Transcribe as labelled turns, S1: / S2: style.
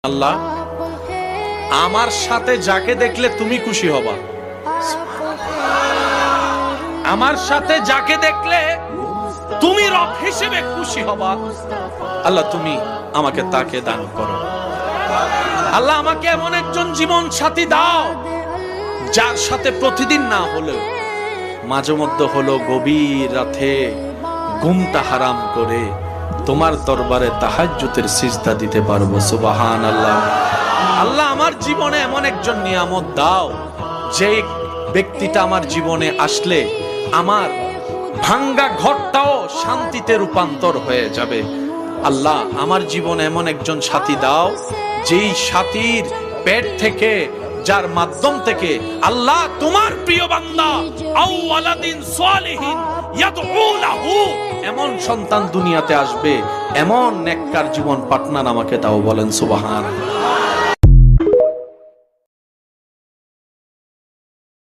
S1: আল্লাহ, আমার সাথে যাকে দেখলে তুমি খুশি হবা, আমার সাথে যাকে দেখলে তুমি রব হিসেবে খুশি হবা, আল্লাহ তুমি আমাকে তাকে দান করো। আল্লাহ আমাকে এমন একজন জীবন সাথী দাও যার সাথে প্রতিদিন না হলেও মাঝে মধ্যে হলো গভীর রাতে ঘুমটা হারাম করে তোমার দরবারে তাহাজ্জুদের সিজদা দিতে পারবো। সুবহানাল্লাহ। আল্লাহ আমার জীবনে এমন একজন নিয়ামত দাও যে ব্যক্তিটা আমার জীবনে আসলে আমার ভাঙ্গা ঘরটাও শান্তিতে রূপান্তর হয়ে যাবে। আল্লাহ আমার জীবনে এমন একজন সাথী দাও যেই সাথীর পেট থেকে, যার মাধ্যম থেকে আল্লাহ তোমার প্রিয় বান্দা আও ওয়ালাদিন সালিহিন ইয়াদউ লাহু, এমন সন্তান দুনিয়াতে আসবে, এমন নেককার জীবন পার্টনার আমাকে দাও। বলেন সুবহানাল্লাহ।